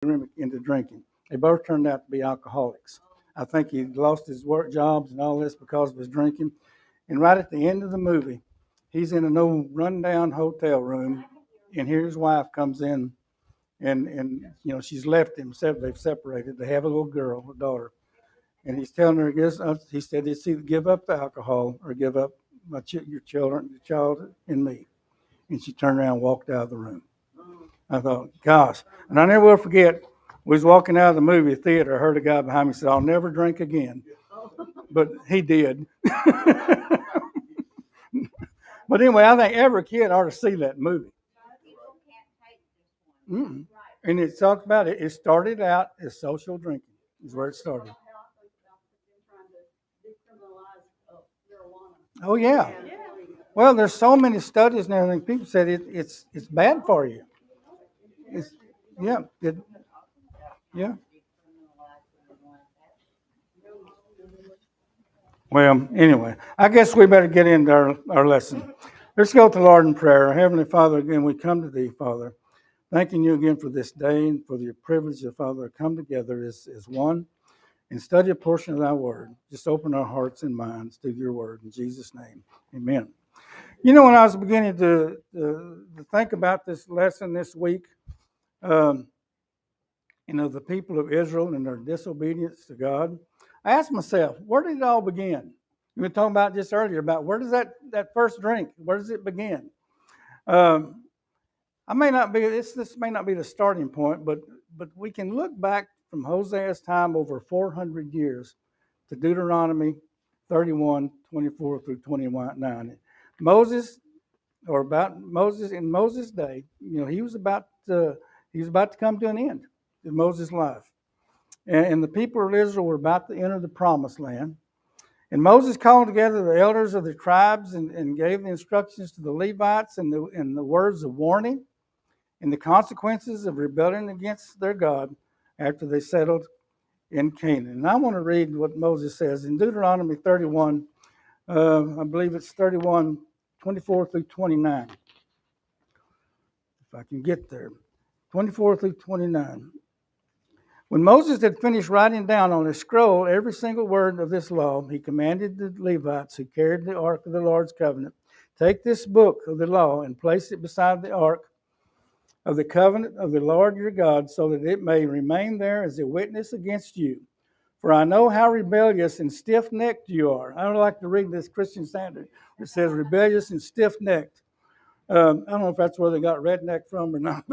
into drinking. They both turned out to be alcoholics. I think he lost his work jobs and all this because of his drinking. And right at the end of the movie, he's in an old rundown hotel room, and here his wife comes in, and she's left him. They've separated. They have a little girl, a daughter, and he's telling her, he said, it's either give up the alcohol or give up your children, the child, and me. And she turned around and walked out of the room. I thought, gosh. And I never will forget, we was walking out of the movie theater. I heard a guy behind me say, I'll never drink again. But he did. But anyway, I think every kid ought to see that movie. Mm-mm. And it talked about it. It started out as social drinking, is where it started. Oh, yeah. Well, there's so many studies and everything. People said it's bad for you. Yeah. Yeah. Well, anyway, I guess we better get into our lesson. Let's go to the Lord in prayer. Heavenly Father, again, we come to Thee, Father, thanking You again for this day and for the privilege of, Father, to come together as one and study a portion of Thy Word. Just open our hearts and minds to Your Word. In Jesus' name, amen. When I was beginning to think about this lesson this week, the people of Israel and their disobedience to God, I asked myself, where did it all begin? We were talking about just earlier about where does that first drink, where does it begin? This may not be the starting point, but we can look back from Hosea's time over 400 years to Deuteronomy 31, 24 through 29. Moses in Moses' day, he was about to come to an end in Moses' life. And the people of Israel were about to enter the promised land. And Moses called together the elders of the tribes and gave the instructions to the Levites and the words of warning and the consequences of rebelling against their God after they settled in Canaan. And I want to read what Moses says in Deuteronomy 31, I believe it's 31, 24 through 29. If I can get there. 24 through 29. When Moses had finished writing down on a scroll every single word of this law, he commanded the Levites who carried the ark of the Lord's covenant, take this book of the law and place it beside the ark of the covenant of the Lord your God, so that it may remain there as a witness against you. For I know how rebellious and stiff-necked you are. I don't like to read this Christian Standard. It says rebellious and stiff-necked. I don't know if that's where they got redneck from or not,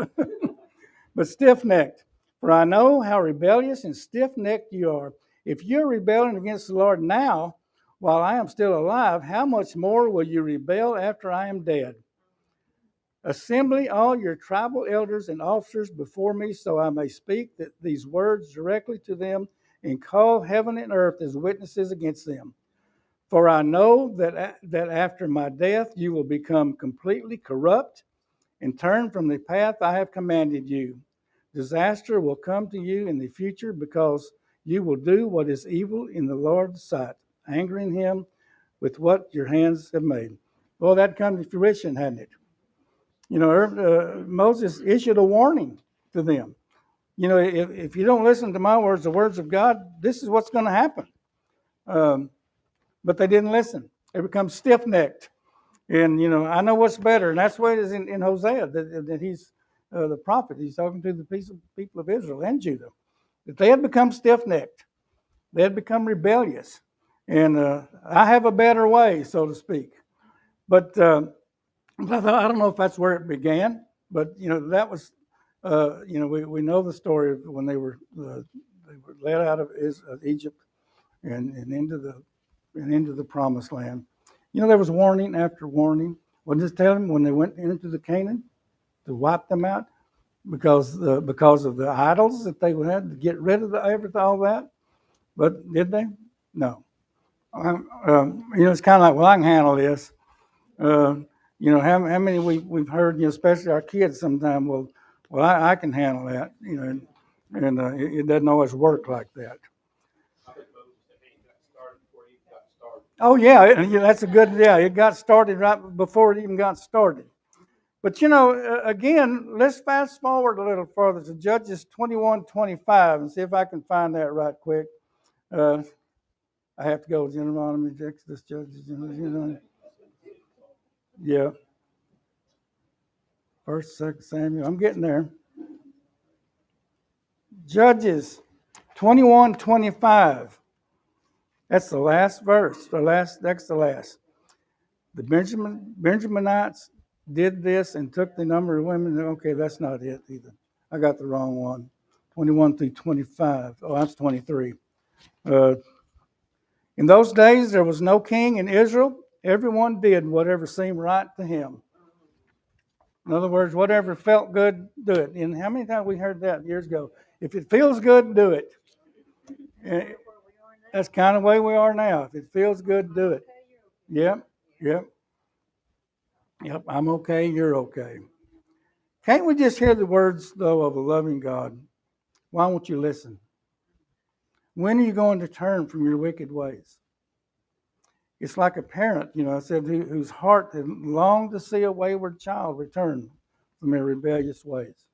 but stiff-necked. For I know how rebellious and stiff-necked you are. If you're rebelling against the Lord now, while I am still alive, how much more will you rebel after I am dead? Assemble all your tribal elders and officers before me, so I may speak these words directly to them and call heaven and earth as witnesses against them. For I know that after my death you will become completely corrupt and turn from the path I have commanded you. Disaster will come to you in the future because you will do what is evil in the Lord's sight, angering him with what your hands have made. Well, that come to fruition, hadn't it? Moses issued a warning to them. If you don't listen to my words, the words of God, this is what's going to happen. But they didn't listen. They become stiff-necked. And, I know what's better. And that's the way it is in Hosea, that he's the prophet. He's talking to the people of Israel and Judah. That they had become stiff-necked. They had become rebellious. And I have a better way, so to speak. But I don't know if that's where it began. But, that was, we know the story of when they were led out of Egypt and into the promised land. There was warning after warning. What did it tell them when they went into the Canaan to wipe them out because of the idols that they had to get rid of all that? But did they? No. It's kind of like, well, I can handle this. How many we've heard, especially our kids sometimes, well, I can handle that, and it doesn't always work like that. Oh, yeah, that's a good, it got started right before it even got started. But again, let's fast forward a little further to Judges 21:25 and see if I can find that right quick. I have to go Deuteronomy, Exodus, Judges, yeah. First, Second Samuel. I'm getting there. Judges 21:25. That's the last verse. That's the last. The Benjaminites did this and took the number of women. Okay, that's not it either. I got the wrong one. 21 through 25. Oh, that's 23. In those days, there was no king in Israel. Everyone did whatever seemed right to him. In other words, whatever felt good, do it. And how many times we heard that years ago? If it feels good, do it. And that's kind of the way we are now. If it feels good, do it. Yep, yep, yep. I'm okay, you're okay. Can't we just hear the words, though, of a loving God? Why won't you listen? When are you going to turn from your wicked ways? It's like a parent, I said, whose heart had longed to see a wayward child return from their rebellious ways.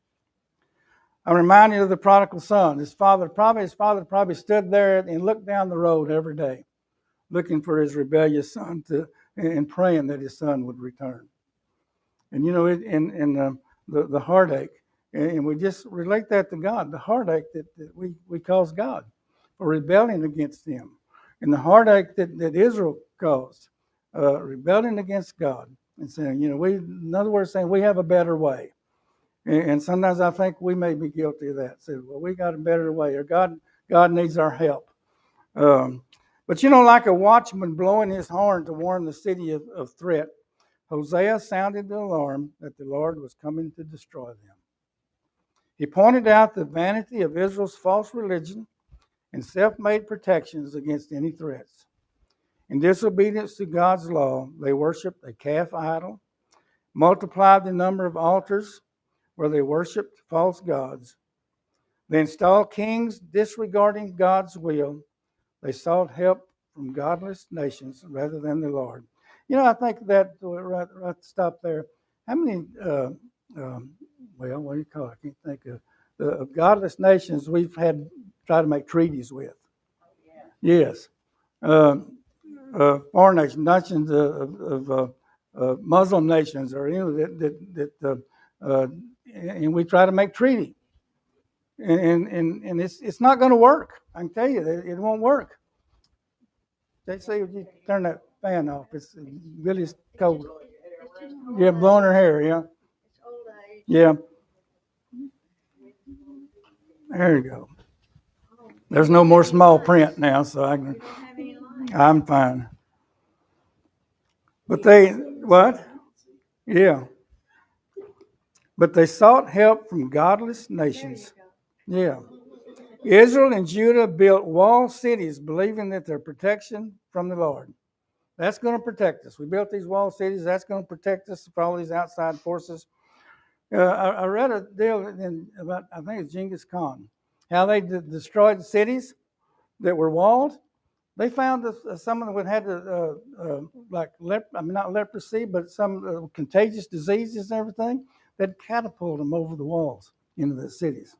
I'm reminded of the prodigal son. His father probably stood there and looked down the road every day, looking for his rebellious son and praying that his son would return. And the heartache, and we just relate that to God, the heartache that we cause God for rebelling against him, and the heartache that Israel caused, rebelling against God, and saying, in other words, saying we have a better way. And sometimes I think we may be guilty of that. Say, well, we got a better way, or God needs our help. But like a watchman blowing his horn to warn the city of threat, Hosea sounded the alarm that the Lord was coming to destroy them. He pointed out the vanity of Israel's false religion and self-made protections against any threats. In disobedience to God's law, they worshiped a calf idol, multiplied the number of altars where they worshiped false gods. They installed kings disregarding God's will. They sought help from godless nations rather than the Lord. I think that, right stop there. How many, what do you call it? I can't think of the godless nations we've had tried to make treaties with. Yes. Foreign nations of Muslim nations, or and we try to make treaty, and it's not going to work. I can tell you that it won't work. They say you turn that fan off. It's really cold. Yeah, blowing her hair. Yeah. Yeah. There you go. There's no more small print now, so I'm fine. But what? Yeah. But they sought help from godless nations. Yeah. Israel and Judah built walled cities, believing that their protection from the Lord. That's going to protect us. We built these walled cities. That's going to protect us from all these outside forces. I read a deal about, I think it's Genghis Khan, how they destroyed cities that were walled. They found that some of them had not leprosy, but some contagious diseases and everything that catapulted them over the walls into the cities.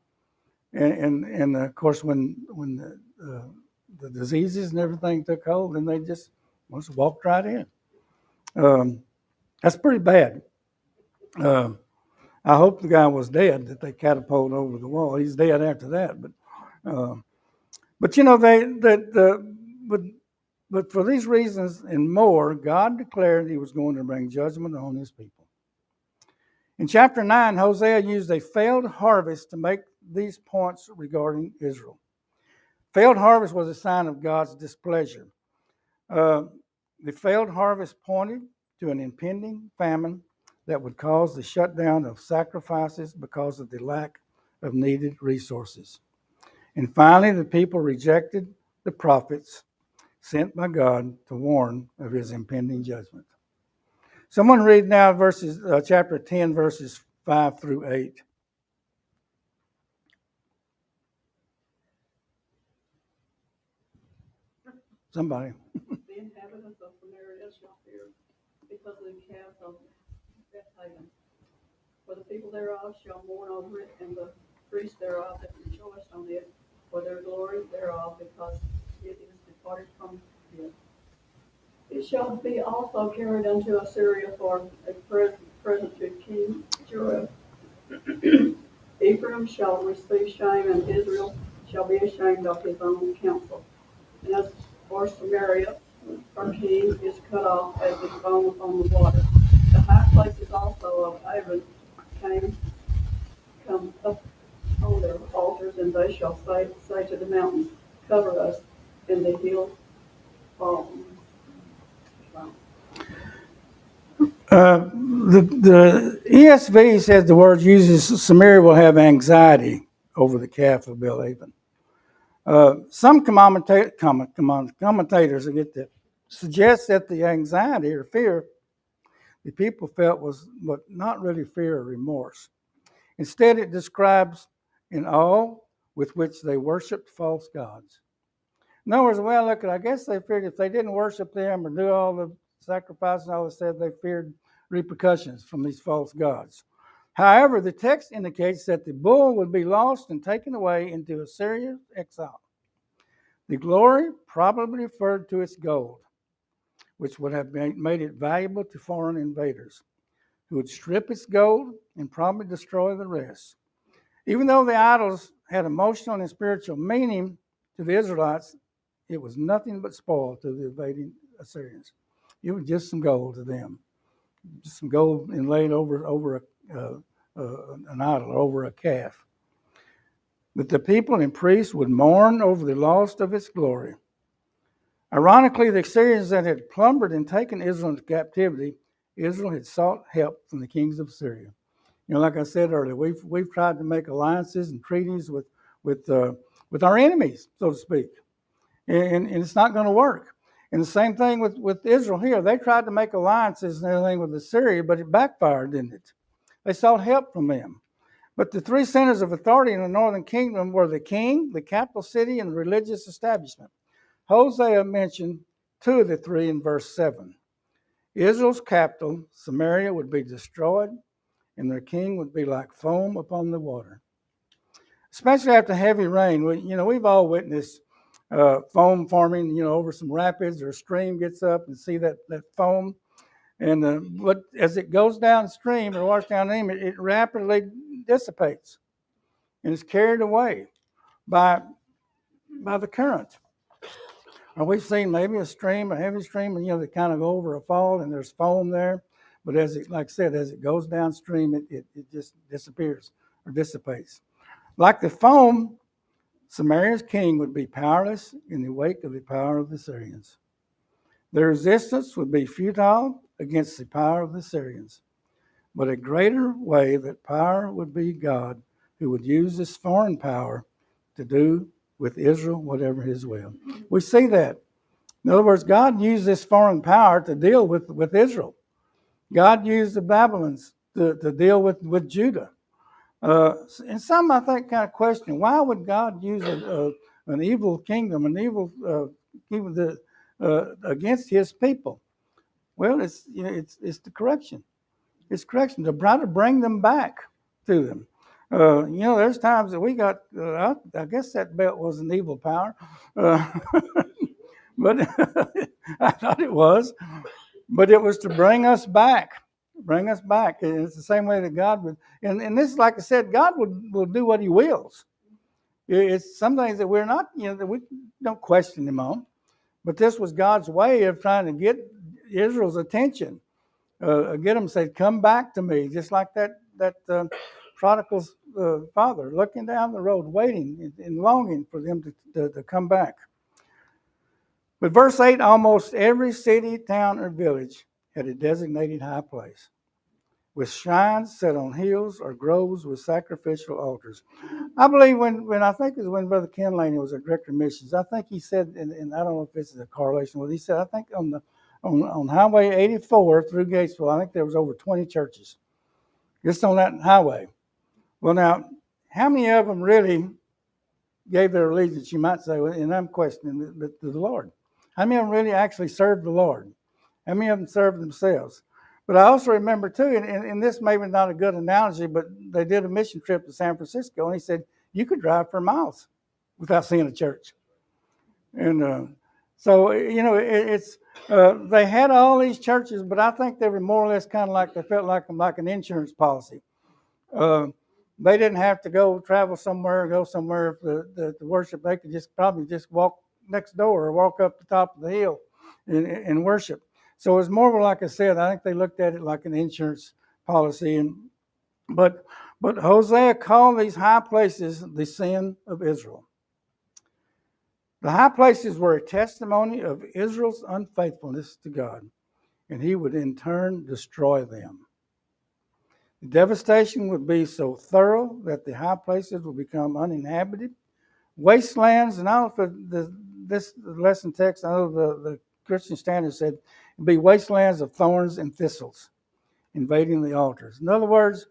And of course, when the diseases and everything took hold, then they just walked right in. That's pretty bad. I hope the guy was dead that they catapulted over the wall. He's dead after that, but but for these reasons and more, God declared He was going to bring judgment on His people. In chapter 9, Hosea used a failed harvest to make these points regarding Israel. Failed harvest was a sign of God's displeasure. The failed harvest pointed to an impending famine that would cause the shutdown of sacrifices because of the lack of needed resources. And finally, the people rejected the prophets sent by God to warn of His impending judgment. Someone read now chapter 10, verses 5 through 8. Somebody. The inhabitants of Samaria shall fear because of the calves of Bethlehem. For the people thereof shall mourn over it, and the priests thereof that rejoice on it, for their glory thereof, because it is departed from it. It shall be also carried unto Assyria for a present to King Joab. Ephraim shall receive shame, and Israel shall be ashamed of his own counsel. And as for Samaria, her king is cut off as the foam upon the water. The high places also of Avon come up on their altars, and they shall say to the mountains, cover us, and the hills fall. The ESV says the word uses Samaria will have anxiety over the calf of Bel-Aven. Some commentators, I get that, suggest that the anxiety or fear the people felt was but not really fear or remorse. Instead, it describes an awe with which they worshiped false gods. In other words, the way I look at it, I guess they feared if they didn't worship them or do all the sacrifices and all that said, they feared repercussions from these false gods. However, the text indicates that the bull would be lost and taken away into Assyria's exile. The glory probably referred to its gold, which would have made it valuable to foreign invaders, who would strip its gold and probably destroy the rest. Even though the idols had emotional and spiritual meaning to the Israelites, it was nothing but spoil to the invading Assyrians. It was just some gold to them, just some gold inlaid over an idol, over a calf. But the people and priests would mourn over the loss of its glory. Ironically, the Assyrians that had plundered and taken Israel into captivity, Israel had sought help from the kings of Syria. You know, like I said earlier, we've tried to make alliances and treaties with our enemies, so to speak, and it's not going to work. And the same thing with Israel here. They tried to make alliances and everything with Assyria, but it backfired, didn't it? They sought help from them. But the three centers of authority in the northern kingdom were the king, the capital city, and the religious establishment. Hosea mentioned two of the three in verse 7. Israel's capital, Samaria, would be destroyed, and their king would be like foam upon the water. Especially after heavy rain, we've all witnessed foam forming, over some rapids or a stream gets up and see that foam. And but as it goes downstream or washes downstream, it rapidly dissipates and is carried away by the current. Or we've seen maybe a heavy stream, and they kind of go over a fall and there's foam there. But like I said, as it goes downstream, it just disappears or dissipates. Like the foam, Samaria's king would be powerless in the wake of the power of the Syrians. Their resistance would be futile against the power of the Syrians. But a greater way that power would be God, who would use this foreign power to do with Israel whatever his will. We see that. In other words, God used this foreign power to deal with Israel. God used the Babylons to deal with Judah. And some, I think, kind of question, why would God use an evil kingdom, an evil kingdom against his people? Well, it's the correction. It's correction to try to bring them back to them. There's times that we got, I guess that belt was an evil power, but I thought it was. But it was to bring us back. Bring us back. And it's the same way that God would. And this, like I said, God will do what he wills. It's some things that we're not, that we don't question him on. But this was God's way of trying to get Israel's attention. Get them to say, come back to me. Just like that prodigal father looking down the road, waiting and longing for them to come back. But verse 8, almost every city, town, or village had a designated high place, with shrines set on hills or groves with sacrificial altars. I believe when I think it was when Brother Ken Laney was a director of missions, I think he said, and I don't know if this is a correlation with, he said, I think on Highway 84 through Gatesville, I think there was over 20 churches just on that highway. Well, now, how many of them really gave their allegiance, you might say, and I'm questioning, to the Lord? How many of them really actually served the Lord? How many of them served themselves? But I also remember too, and this may be not a good analogy, but they did a mission trip to San Francisco, and he said you could drive for miles without seeing a church. And so it's they had all these churches, but I think they were more or less kind of like they felt like an insurance policy. Uh, they didn't have to go travel somewhere, go somewhere to worship. They could probably just walk next door or walk up the top of the hill and worship. So it's more like I said. I think they looked at it like an insurance policy. But Hosea called these high places the sin of Israel. The high places were a testimony of Israel's unfaithfulness to God, and he would in turn destroy them. The devastation would be so thorough that the high places would become uninhabited, wastelands. And I don't know if this lesson text, I know the Christian Standard said it'd be wastelands of thorns and thistles invading the altars. In other words,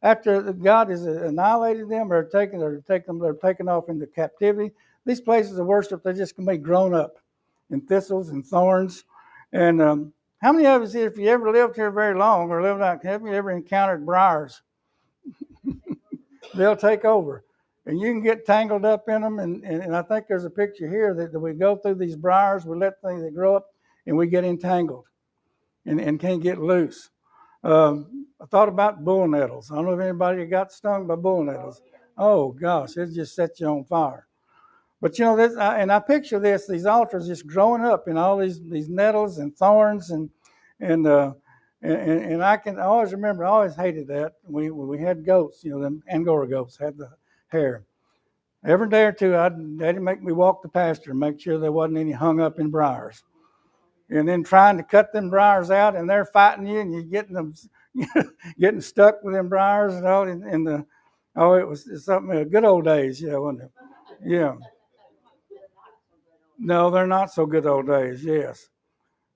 after God has annihilated them or they're taken off into captivity, these places of worship, they're just going to be grown up in thistles and thorns. And how many of us, if you ever lived here very long or lived out, have you ever encountered briars? They'll take over. And you can get tangled up in them. And I think there's a picture here that we go through these briars, we let things that grow up, and we get entangled and can't get loose. I thought about bull nettles. I don't know if anybody got stung by bull nettles. Oh gosh, it just sets you on fire. But this, and I picture these altars just growing up in all these nettles and thorns and I can always remember. I always hated that when we had goats. Them Angora goats had the hair. Every day or two, Daddy make me walk the pasture and make sure there wasn't any hung up in briars. And then trying to cut them briars out, and they're fighting you, and you're getting stuck with them briars and all. It was something. Good old days, wasn't it? Yeah. No, they're not so good old days. Yes,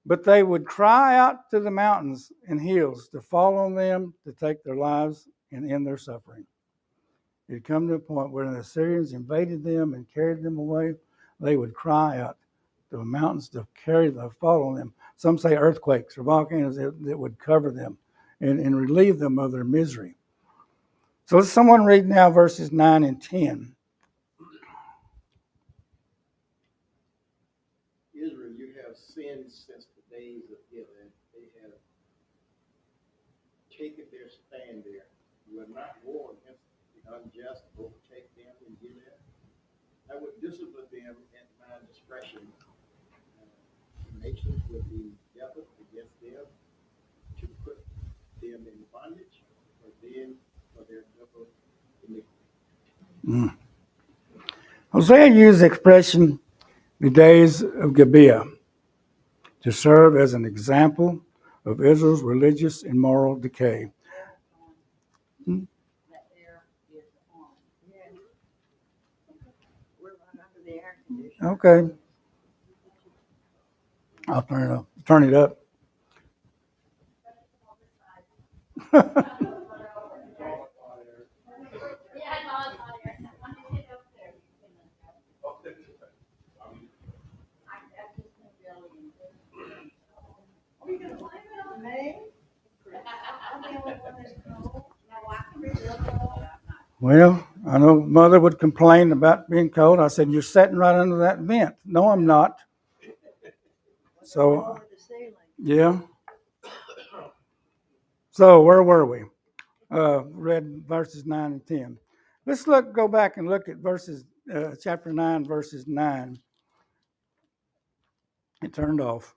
but they would cry out to the mountains and hills to fall on them to take their lives and end their suffering. It had come to a point where the Assyrians invaded them and carried them away. They would cry out to the mountains to fall on them. Some say earthquakes or volcanoes that would cover them and relieve them of their misery. So let's someone read now verses 9 and 10. Israel, you have sinned since the days of Gilead. They have taken their stand there. You have not war against the unjust, overtake them in Gilead. I would discipline them at my discretion. Nations would be gathered against them to put them in bondage for their double iniquity. Hosea used the expression the days of Gibeah to serve as an example of Israel's religious and moral decay. Okay. I'll turn it up. Turn it up. Well, I know Mother would complain about being cold. I said, "You're sitting right under that vent." No, I'm not. So, yeah. So where were we? Read verses 9 and 10. Let's go back and look at chapter 9, verses 9. It turned off.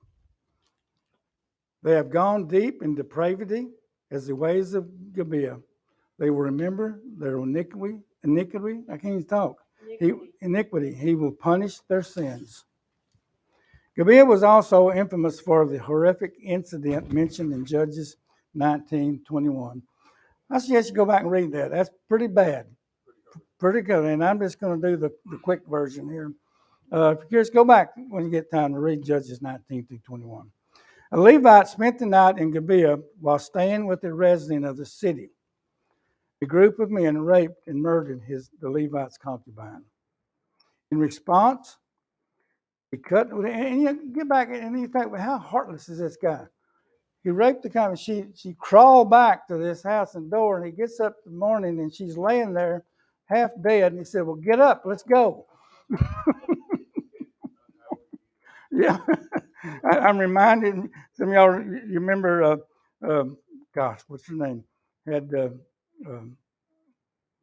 They have gone deep in depravity as the ways of Gibeah. They will remember their iniquity. I can't even talk. Iniquity. He will punish their sins. Gibeah was also infamous for the horrific incident mentioned in Judges 19:21. I suggest you go back and read that. That's pretty bad. Pretty good. And I'm just going to do the quick version here. If you're curious, go back when you get time to read Judges 19-21. A Levite spent the night in Gibeah while staying with a resident of the city. A group of men raped and murdered the Levite's concubine. In response, he cut, and you get back and you think, well, how heartless is this guy? He raped the common. She crawled back to this house and door, and he gets up in the morning, and she's laying there half dead. And he said, "Well, get up, let's go." Yeah, I'm reminded. Some of y'all, you remember? Gosh, what's her name? Had um,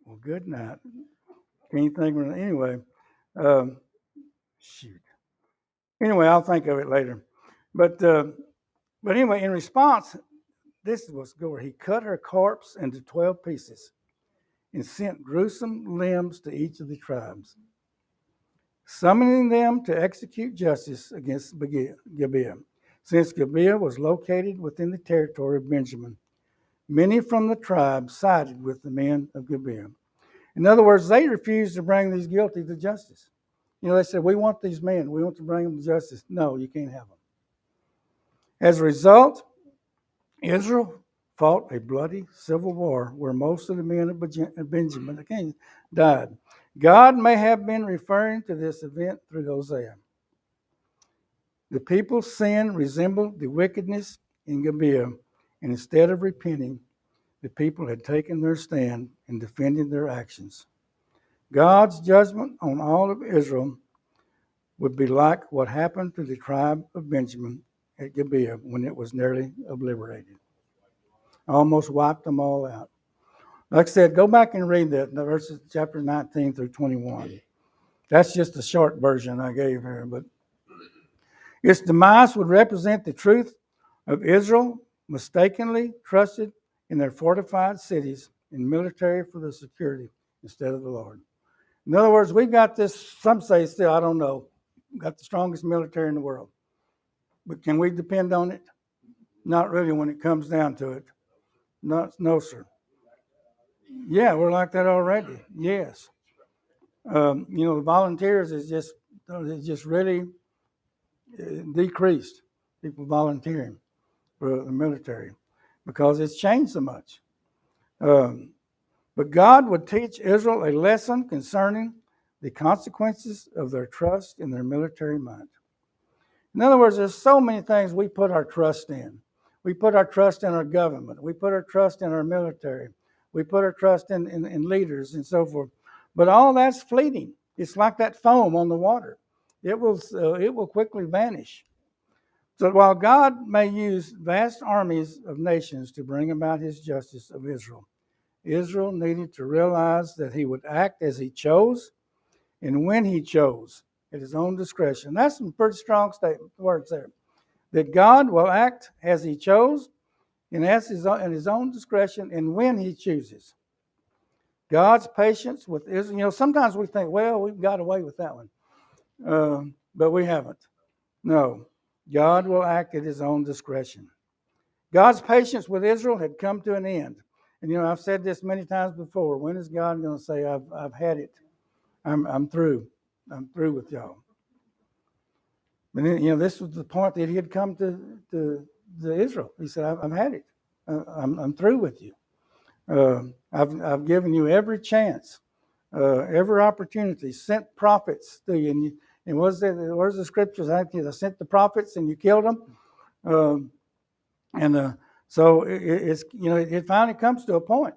well, good night. Can't think of it anyway. Um, shoot. Anyway, I'll think of it later. But anyway, in response, this was good. He cut her corpse into 12 pieces and sent gruesome limbs to each of the tribes, summoning them to execute justice against Gibeah. Since Gibeah was located within the territory of Benjamin, many from the tribe sided with the men of Gibeah. In other words, they refused to bring these guilty to justice. You know, they said, "We want these men. We want to bring them to justice." No, you can't have them. As a result, Israel fought a bloody civil war where most of the men of Benjamin, the king, died. God may have been referring to this event through Hosea. The people's sin resembled the wickedness in Gibeah, and instead of repenting, the people had taken their stand and defended their actions. God's judgment on all of Israel would be like what happened to the tribe of Benjamin at Gibeah when it was nearly obliterated. Almost wiped them all out. Like I said, go back and read that, the verses chapter 19 through 21. That's just a short version I gave here, but its demise would represent the truth of Israel mistakenly trusted in their fortified cities and military for the security instead of the Lord. In other words, we've got this, some say still, I don't know, got the strongest military in the world. But can we depend on it? Not really when it comes down to it. No, sir. Yeah, we're like that already. Yes. The volunteers is just really decreased. People volunteering for the military because it's changed so much. But God would teach Israel a lesson concerning the consequences of their trust in their military might. In other words, there's so many things we put our trust in. We put our trust in our government. We put our trust in our military. We put our trust in leaders and so forth. But all that's fleeting. It's like that foam on the water. It will quickly vanish. So while God may use vast armies of nations to bring about his justice of Israel, Israel needed to realize that he would act as he chose and when he chose at his own discretion. That's some pretty strong words there. That God will act as he chose and at his own discretion and when he chooses. God's patience with Israel. Sometimes we think, well, we've got away with that one. But we haven't. No. God will act at his own discretion. God's patience with Israel had come to an end. And I've said this many times before. When is God going to say, I've had it? I'm through. I'm through with y'all. But then, this was the point that he had come to Israel. He said, I've had it. I'm through with you. I've given you every chance, every opportunity. Sent prophets to you, and where's the scriptures? I sent the prophets and you killed them. So it finally comes to a point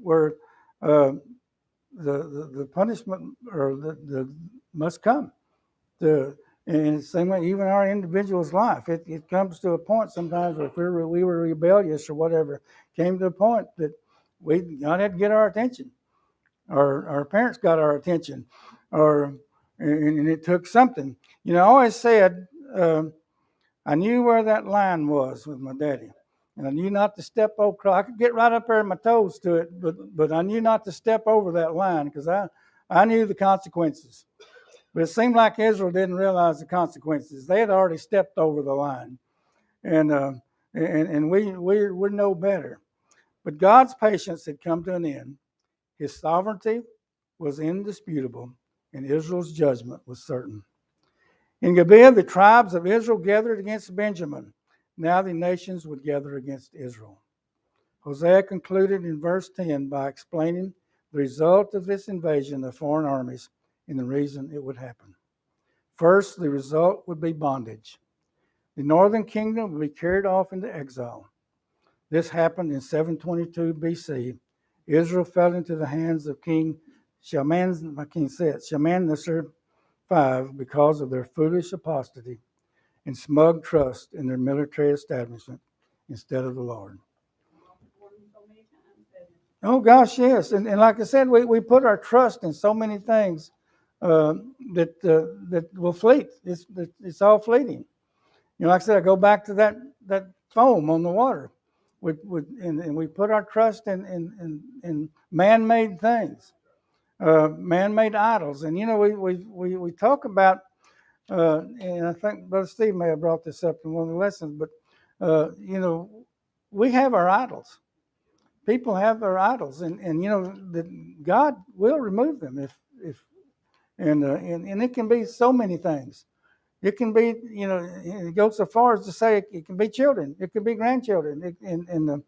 where the punishment or the must come. And the same way, even our individual's life, it comes to a point sometimes where if we were rebellious or whatever, came to a point that God had to get our attention. Our parents got our attention, and it took something. I always said, I knew where that line was with my daddy. And I knew not to step over. I could get right up there in my toes to it, but I knew not to step over that line because I knew the consequences. But it seemed like Israel didn't realize the consequences. They had already stepped over the line, and we're no better. But God's patience had come to an end. His sovereignty was indisputable, and Israel's judgment was certain. In Gibeah, the tribes of Israel gathered against Benjamin. Now the nations would gather against Israel. Hosea concluded in verse 10 by explaining the result of this invasion of foreign armies and the reason it would happen. First, the result would be bondage. The northern kingdom would be carried off into exile. This happened in 722 BC. Israel fell into the hands of King Shalmaneser V because of their foolish apostasy and smug trust in their military establishment instead of the Lord. Oh gosh, yes, and like I said, we put our trust in so many things that will fleet. It's all fleeting. You know, like I said, I go back to that foam on the water. And we put our trust in man-made things, man-made idols. And you know, we talk about, and I think Brother Steve may have brought this up in one of the lessons, but you know, we have our idols. People have their idols, and you know that God will remove them if and it can be so many things. It can be, you know, it goes so far as to say it can be children, it can be grandchildren, and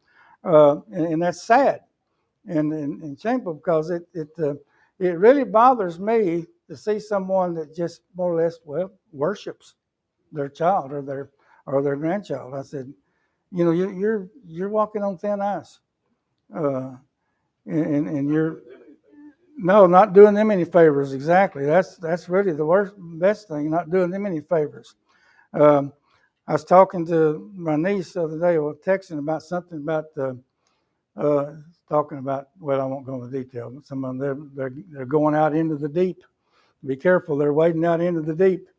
that's sad and shameful because it really bothers me to see someone that just more or less worships their child or their grandchild. I said, you know, you're walking on thin ice. And you're not doing them any favors. Exactly. That's really the best thing. Not doing them any favors. I was talking to my niece the other day, texting about something about talking about. Well, I won't go into detail, but some of them they're going out into the deep. Be careful, they're wading out into the deep.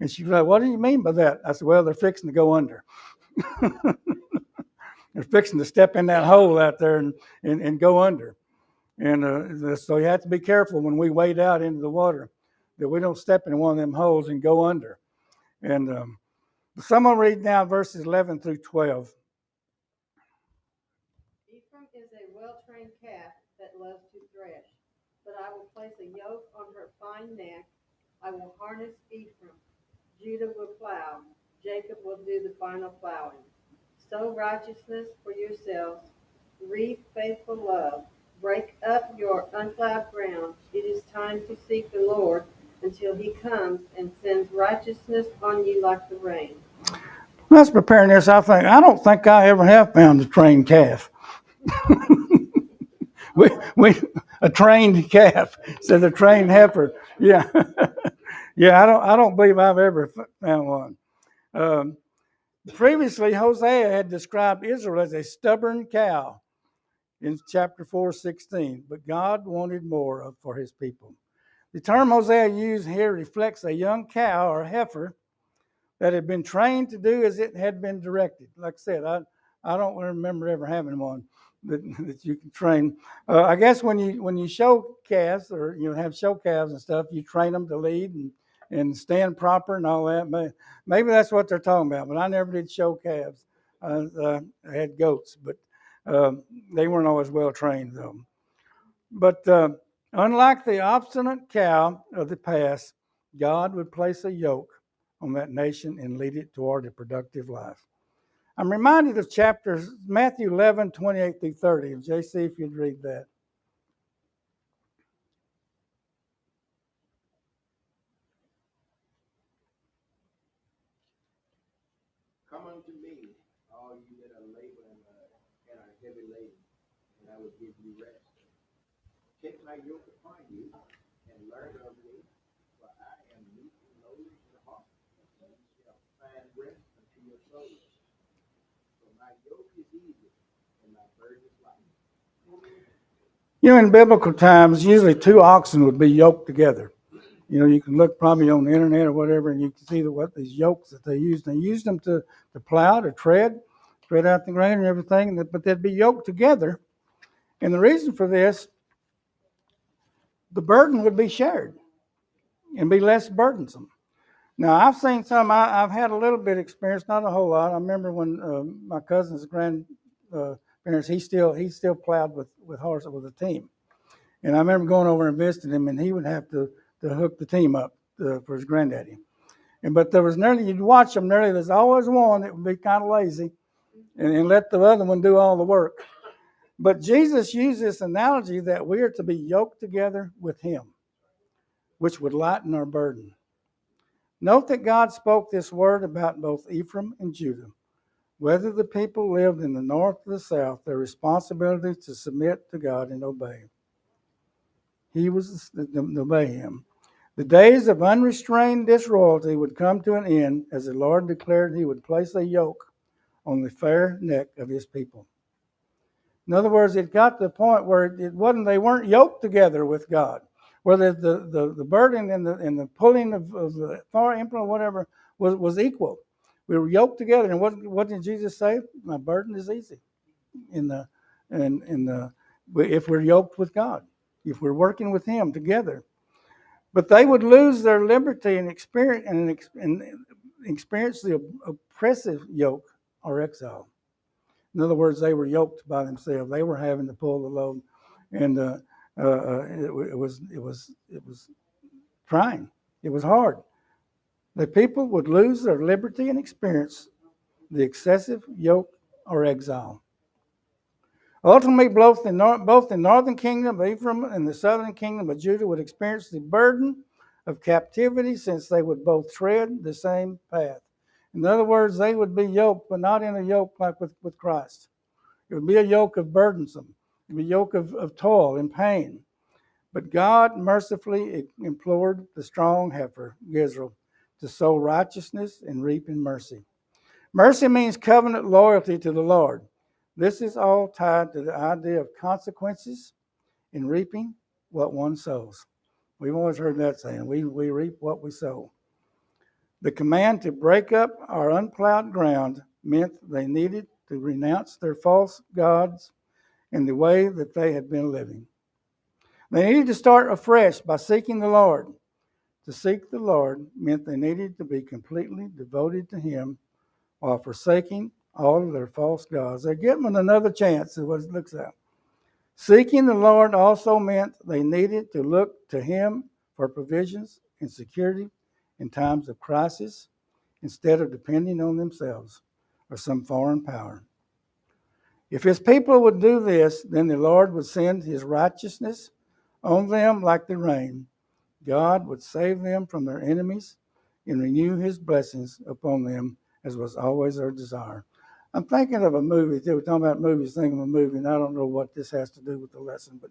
And she's like, "What do you mean by that?" I said, "Well, they're fixing to go under." They're fixing to step in that hole out there and go under. And so you have to be careful when we wade out into the water that we don't step in one of them holes and go under. And someone read now verses 11 through 12. Ephraim is a well-trained calf that loves to thresh, but I will place a yoke on her fine neck. I will harness Ephraim. Judah will plow. Jacob will do the final plowing. Sow righteousness for yourselves. Reap faithful love. Break up your unplowed ground. It is time to seek the Lord until he comes and sends righteousness on you like the rain. When I was preparing this, I don't think I ever have found a trained calf. we a trained calf instead of a trained heifer. Yeah, yeah. I don't believe I've ever found one. Previously, Hosea had described Israel as a stubborn cow in chapter 4:16, but God wanted more for his people. The term Hosea used here reflects a young cow or heifer that had been trained to do as it had been directed. Like I said, I don't remember ever having one that you can train. I guess when you show calves or you have show calves and stuff, you train them to lead and stand proper and all that. Maybe that's what they're talking about. But I never did show calves. I had goats, but they weren't always well trained though. But unlike the obstinate cow of the past, God would place a yoke on that nation and lead it toward a productive life. I'm reminded of chapters Matthew 11, 28 through 30. JC, if you'd read that. Come unto me, all you that are laboring and are heavy laden, and I will give you rest. Take my yoke upon you and learn of me, for I am meek and lowly in heart, and you shall find rest unto your souls. For my yoke is easy and my burden is light. You know, in biblical times, usually two oxen would be yoked together. You know, you can look probably on the internet or whatever, and you can see what these yokes that they used. They used them to plow, to tread out the grain and everything, but they'd be yoked together. And the reason for this, the burden would be shared and be less burdensome. Now, I've seen some. I've had a little bit of experience, not a whole lot. I remember when my cousin's grandparents, he still plowed with horses with a team, and I remember going over and visiting him, and he would have to hook the team up for his granddaddy. But you'd watch them. There's always one that would be kind of lazy, and let the other one do all the work. But Jesus used this analogy that we are to be yoked together with Him, which would lighten our burden. Note that God spoke this word about both Ephraim and Judah. Whether the people lived in the north or the south, their responsibility is to submit to God and obey. He was to obey him. The days of unrestrained disloyalty would come to an end as the Lord declared he would place a yoke on the fair neck of his people. In other words, it got to the point where they weren't yoked together with God, where the burden and the pulling of the thorn implement, whatever, was equal. We were yoked together, and what did Jesus say? My burden is easy. If we're yoked with God, if we're working with Him together, but they would lose their liberty and experience the oppressive yoke or exile. In other words, they were yoked by themselves. They were having to pull the load, and it was trying. It was hard. The people would lose their liberty and experience the excessive yoke or exile. Ultimately, both the northern kingdom of Ephraim and the southern kingdom of Judah would experience the burden of captivity, since they would both tread the same path. In other words, they would be yoked, but not in a yoke like with Christ. It would be a yoke of burdensome. It would be a yoke of toil and pain. But God mercifully implored the strong heifer, Israel, to sow righteousness and reap in mercy. Mercy means covenant loyalty to the Lord. This is all tied to the idea of consequences in reaping what one sows. We've always heard that saying, we reap what we sow. The command to break up our unplowed ground meant they needed to renounce their false gods and the way that they had been living. They needed to start afresh by seeking the Lord. To seek the Lord meant they needed to be completely devoted to Him while forsaking all of their false gods. They're getting another chance, is what it looks like. Seeking the Lord also meant they needed to look to Him for provisions and security in times of crisis instead of depending on themselves or some foreign power. If His people would do this, then the Lord would send His righteousness on them like the rain. God would save them from their enemies and renew His blessings upon them, as was always our desire. I'm thinking of a movie, too. We're talking about movies, thinking of a movie, and I don't know what this has to do with the lesson, but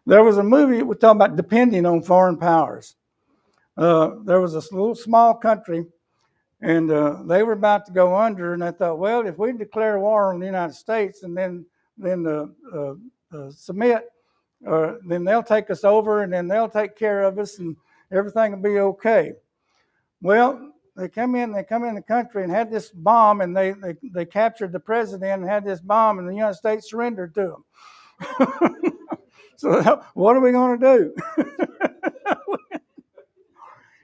there was a movie we're talking about depending on foreign powers. There was a little small country, and they were about to go under, and I thought, well, if we declare war on the United States and then submit, then they'll take us over, and then they'll take care of us, and everything will be okay. Well, they come in the country and had this bomb, and they captured the president and had this bomb, and the United States surrendered to them. So what are we going to do?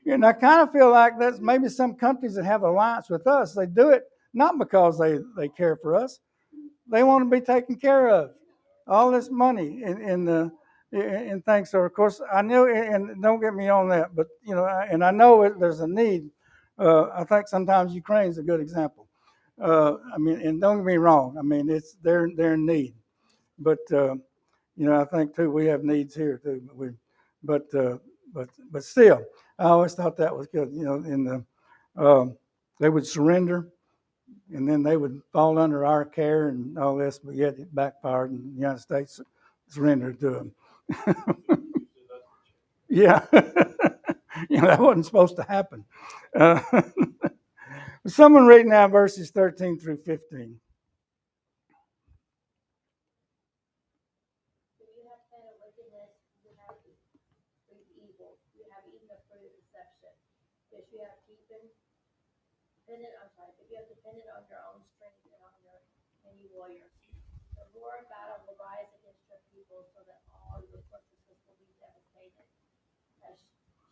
And I kind of feel like that's maybe some countries that have alliance with us. They do it not because they care for us. They want to be taken care of. All this money and things. So of course I know, and don't get me on that, but and I know there's a need. I think sometimes Ukraine's a good example. And don't get me wrong. I mean, they're in need, but I think too we have needs here too. But still, I always thought that was good. They would surrender, and then they would fall under our care and all this, but yet it backfired, and the United States surrendered to them. Yeah, that wasn't supposed to happen. Someone read now verses 13 through 15. You have planned wickedness, you have evil, you have eaten the fruit of deception. If you have depended on your own strength and on your many warriors, the roar of battle will rise against your people, so that all your fortresses will be devastated. As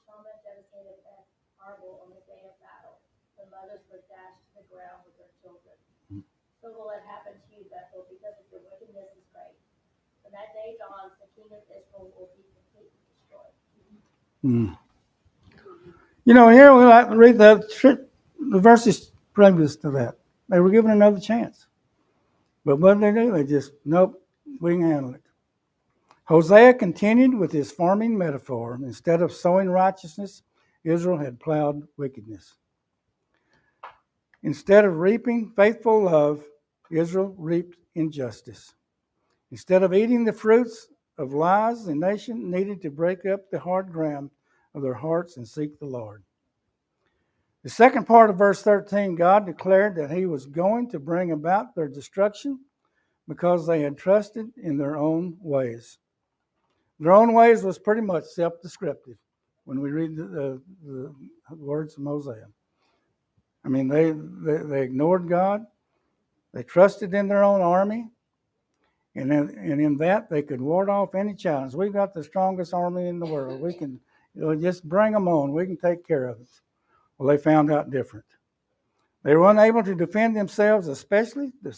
Shama devastated Beth Arbel on the day of battle, the mothers were dashed to the ground with their children. So will it happen to you, Bethel, because of your wickedness is great. When that day dawns, the king of Israel will be completely destroyed. Here we like to read the verses previous to that. They were given another chance. But what did they do? They just, nope, we can handle it. Hosea continued with his farming metaphor. Instead of sowing righteousness Israel had plowed wickedness. Instead of reaping faithful love, Israel reaped injustice. Instead of eating the fruits of lies, the nation needed to break up the hard ground of their hearts and seek the Lord. The second part of verse 13, God declared that he was going to bring about their destruction because they had trusted in their own ways. Their own ways was pretty much self-descriptive when we read the words of Mosiah. I mean, they ignored God. They trusted in their own army. And in that, they could ward off any challenge. We've got the strongest army in the world. We can just bring them on. We can take care of it. Well, they found out different. They were unable to defend themselves, especially to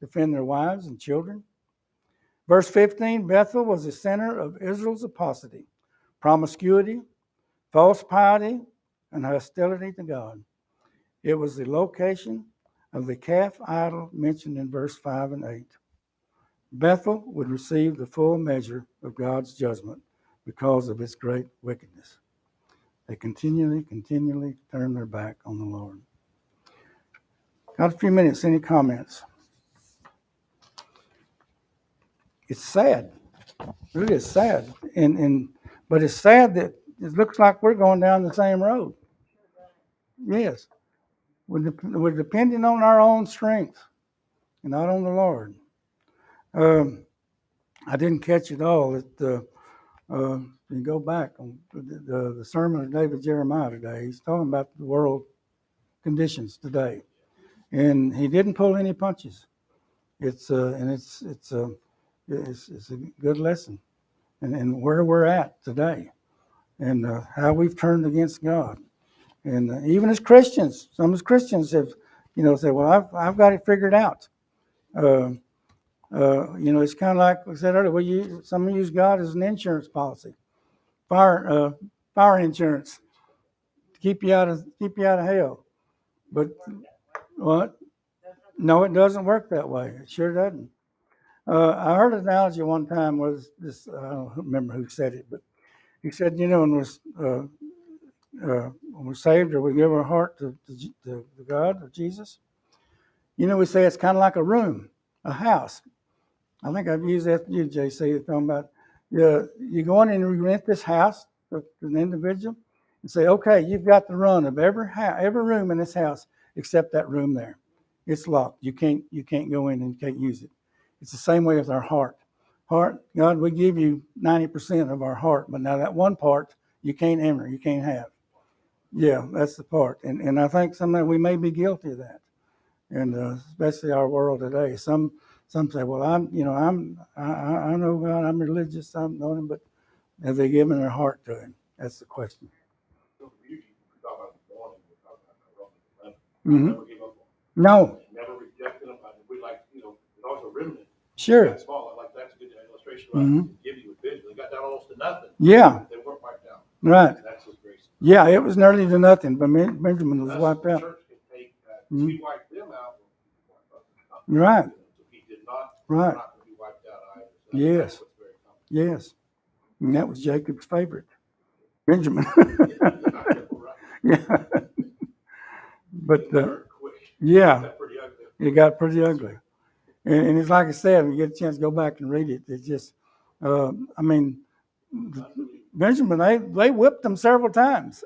defend their wives and children. Verse 15, Bethel was the center of Israel's apostasy, promiscuity, false piety, and hostility to God. It was the location of the calf idol mentioned in verse 5 and 8. Bethel would receive the full measure of God's judgment because of its great wickedness. They continually turn their back on the Lord. Got a few minutes. Any comments? It's sad. It really is sad. But it's sad that it looks like we're going down the same road. Yes. We're depending on our own strength and not on the Lord. I didn't catch it all. You go back on the sermon of David Jeremiah today. He's talking about the world conditions today, and he didn't pull any punches. It's a good lesson, and where we're at today, and how we've turned against God, and even as Christians, some as Christians have, said, "Well, I've got it figured out." It's kind of like we said earlier. Some use God as an insurance policy, fire insurance, to keep you out of hell. But what? No, it doesn't work that way. It sure doesn't. I heard an analogy one time was this. I don't remember who said it, but he said, when we're saved or we give our heart to God or Jesus, we say it's kind of like a room, a house. I think I've used that to you, JC, talking about you go in and you rent this house to an individual and say, okay, you've got the run of every room in this house except that room there. It's locked. You can't go in and you can't use it. It's the same way with our heart. God, we give you 90% of our heart, but now that one part you can't enter, you can't have. Yeah, that's the part. And I think sometimes we may be guilty of that. And especially our world today. Some say, well, I know God, I'm religious, I'm knowing Him, but have they given their heart to Him? That's the question. Mm-hmm. Never gave up on him. No. Never rejected him. We there's also remnant. Sure. That small, that's a good illustration. Mm-hmm. Give you a vision. They got down almost to nothing. Yeah. They weren't wiped out. Right. That's His grace. Yeah, it was nearly to nothing, but Benjamin was wiped out. Church can take Mm-hmm. He wiped them out. Right. So He did not. Right. Not to be wiped out either. So Yes. Yes. And that was Jacob's favorite. Benjamin. Yeah. But yeah, it got pretty ugly. And it's like I said, when you get a chance to go back and read it, it's just, Benjamin, they whipped them several times.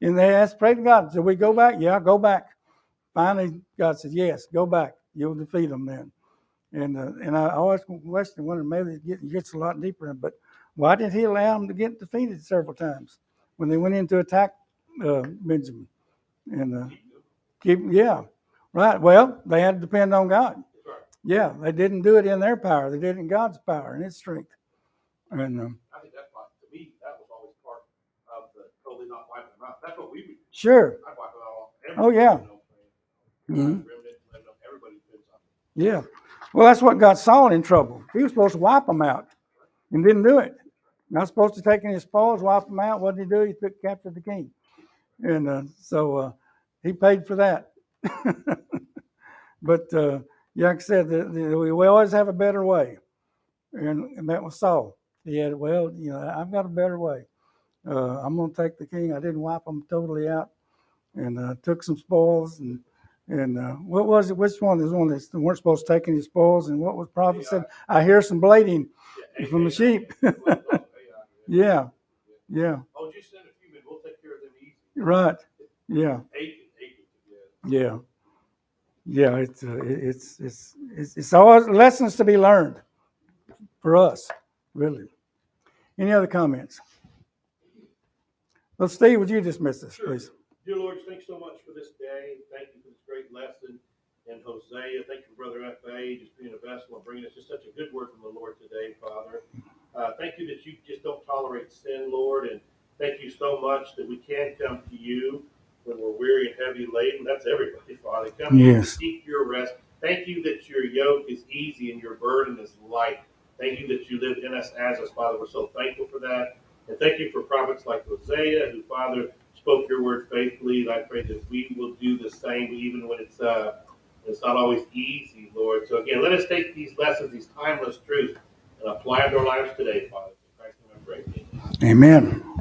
And they asked, pray to God, should we go back? Yeah, go back. Finally, God said, yes, go back. You'll defeat them then. And I always wonder, maybe it gets a lot deeper, but why did He allow them to get defeated several times when they went in to attack Benjamin? And right. Well, they had to depend on God. Yeah, they didn't do it in their power. They did it in God's power and His strength. And I think that's to me, that was always part of the totally not wiping them out. That's what we would do. Sure. I'd wipe them out. Oh, yeah. Mm-hmm. Everybody did something. Yeah. Well, that's what got Saul in trouble. He was supposed to wipe them out and didn't do it. Not supposed to take any spoils, wipe them out. What did he do? He captured the king. And so he paid for that. But like I said, we always have a better way. And that was Saul. He had, I've got a better way. I'm going to take the king. I didn't wipe them totally out, and took some spoils and what was it? Which one? There's one that weren't supposed to take any spoils. And what was prophet said? I hear some bleating from the sheep. Yeah, yeah, Oh, just send a few men. We'll take care of them easy. right. Yeah, Yeah. yeah. It's always lessons to be learned for us, really. Any other comments? Well, Steve, would you dismiss us, Sure. please? Dear Lord, thanks so much for this day. Thank you for this great lesson in Hosea. Thank you for Brother F.A. just being a vessel and bringing us just such a good word from the Lord today, Father. Thank you that you just don't tolerate sin, Lord, and thank you so much that we can come to you when we're weary and heavy laden. That's everybody, Father. Come to you to Yes. seek your rest. Thank you that your yoke is easy and your burden is light. Thank you that you live in us as us, Father. We're so thankful for that. And thank you for prophets like Hosea, who, Father, spoke your word faithfully. And I pray that we will do the same, even when it's not always easy, Lord. So again, let us take these lessons, these timeless truths, and apply them to our lives today, Father. In Christ's name I pray. Amen. Amen.